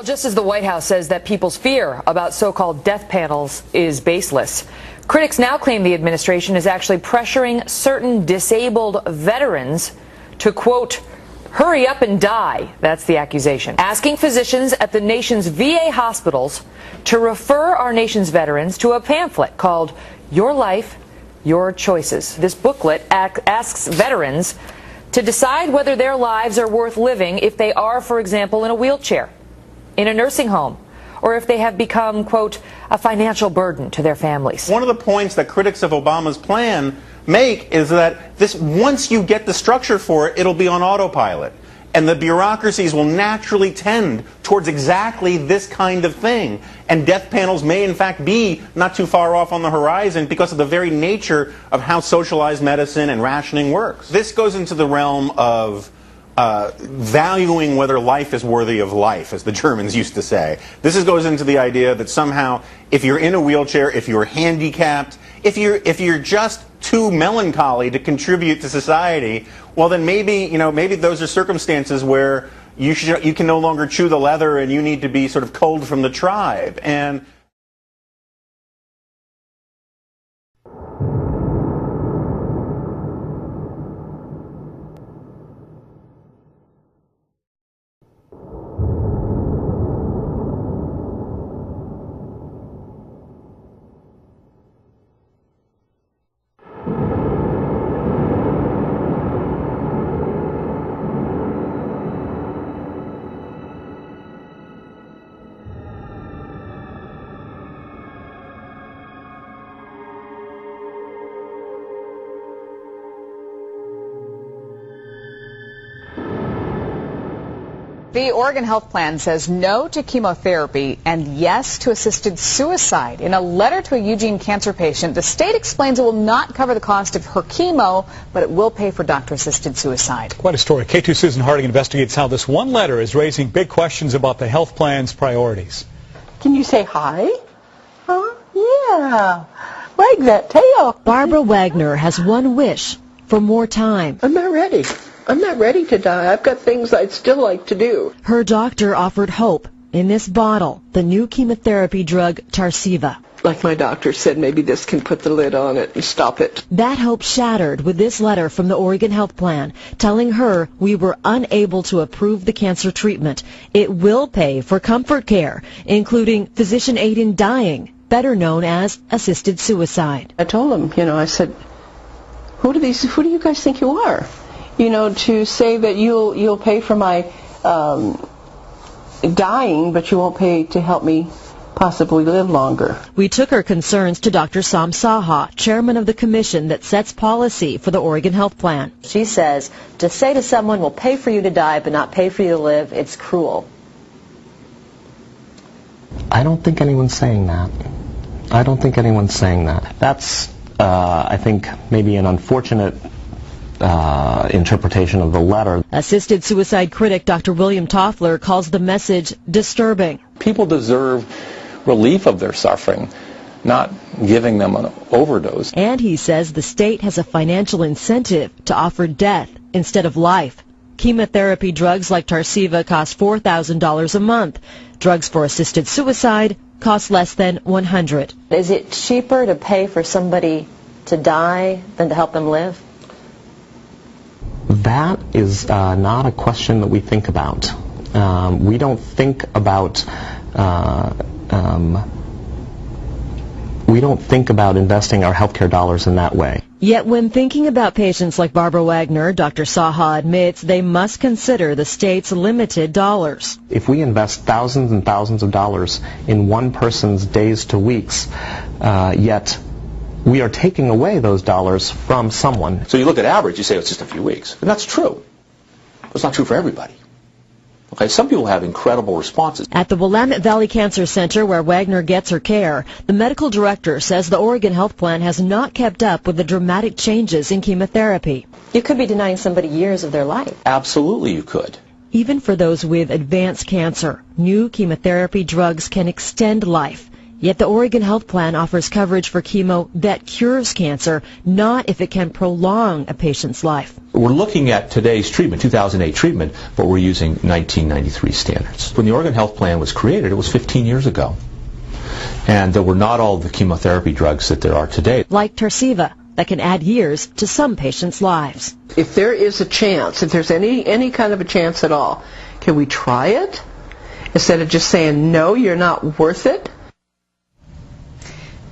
Just as the White House says that people's fear about so-called death panels is baseless, critics now claim the administration is actually pressuring certain disabled veterans to, quote, hurry up and die. That's the accusation. Asking physicians at the nation's VA hospitals to refer our nation's veterans to a pamphlet called Your Life, Your Choices. This booklet asks veterans to decide whether their lives are worth living if they are, for example, in a wheelchair, in a nursing home, or if they have become, quote, a financial burden to their families. One of the points that critics of Obama's plan make is that once you get the structure for it, it'll be on autopilot. And the bureaucracies will naturally tend towards exactly this kind of thing. And death panels may, in fact, be not too far off on the horizon because of the very nature of how socialized medicine and rationing works. This goes into the realm of valuing whether life is worthy of life, as the Germans used to say. This goes into the idea that somehow, if you're in a wheelchair, if you're handicapped, if you're just too melancholy to contribute to society, well then maybe those are circumstances where you can no longer chew the leather and you need to be sort of culled from the tribe. And The Oregon Health Plan says no to chemotherapy and yes to assisted suicide. In a letter to a Eugene cancer patient, the state explains it will not cover the cost of her chemo, but it will pay for doctor-assisted suicide. Quite a story. K2 Susan Harding investigates how this one letter is raising big questions about the health plan's priorities. Can you say hi? Huh? Yeah. Wag that tail. Barbara Wagner has one wish for more time. I'm not ready. I'm not ready to die. I've got things I'd still like to do. Her doctor offered hope in this bottle, the new chemotherapy drug Tarceva. Like my doctor said, maybe this can put the lid on it and stop it. That hope shattered with this letter from the Oregon Health Plan telling her we were unable to approve the cancer treatment. It will pay for comfort care, including physician aid in dying, better known as assisted suicide. I told him, I said, who do you guys think you are? To say that you'll pay for my dying, but you won't pay to help me possibly live longer. We took her concerns to Dr. Sam Saha, chairman of the commission that sets policy for the Oregon Health Plan. She says to say to someone, we'll pay for you to die but not pay for you to live, it's cruel. I don't think anyone's saying that. That's, I think, maybe an unfortunate interpretation of the letter. Assisted suicide critic Dr. William Toffler calls the message disturbing. People deserve relief of their suffering, not giving them an overdose. And he says the state has a financial incentive to offer death instead of life. Chemotherapy drugs like Tarceva cost $4,000 a month. Drugs for assisted suicide cost less than $100. Is it cheaper to pay for somebody to die than to help them live? That is not a question that we think about. We don't think about investing our healthcare dollars in that way. Yet when thinking about patients like Barbara Wagner, Dr. Saha admits they must consider the state's limited dollars. If we invest thousands and thousands of dollars in one person's days to weeks, yet we are taking away those dollars from someone. So you look at average, you say it's just a few weeks. And that's true. But it's not true for everybody. Okay, some people have incredible responses. At the Willamette Valley Cancer Center, where Wagner gets her care, the medical director says the Oregon Health Plan has not kept up with the dramatic changes in chemotherapy. You could be denying somebody years of their life. Absolutely you could. Even for those with advanced cancer, new chemotherapy drugs can extend life. Yet the Oregon Health Plan offers coverage for chemo that cures cancer, not if it can prolong a patient's life. We're looking at today's treatment, 2008 treatment, but we're using 1993 standards. When the Oregon Health Plan was created, it was 15 years ago. And there were not all the chemotherapy drugs that there are today. Like Tarceva, that can add years to some patients' lives. If there is a chance, if there's any kind of a chance at all, can we try it? Instead of just saying, no, you're not worth it?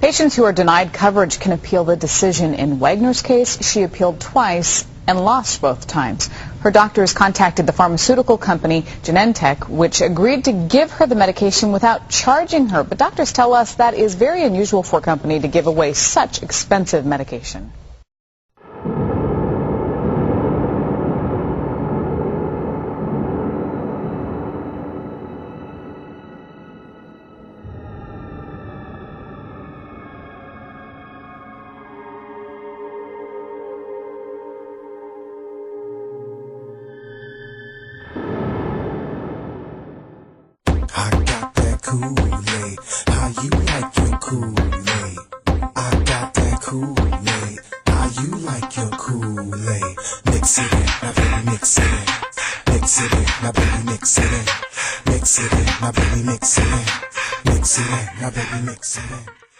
Patients who are denied coverage can appeal the decision. In Wagner's case, she appealed twice and lost both times. Her doctors contacted the pharmaceutical company Genentech, which agreed to give her the medication without charging her. But doctors tell us that is very unusual for a company to give away such expensive medication. I got that Kool-Aid. How you like your Kool-Aid? I got that Kool-Aid. How you like your Kool-Aid? Mix it in, now baby mix it in. Mix it in, now baby mix it in. Mix it in, now baby mix it in. Mix it in, now baby mix it in.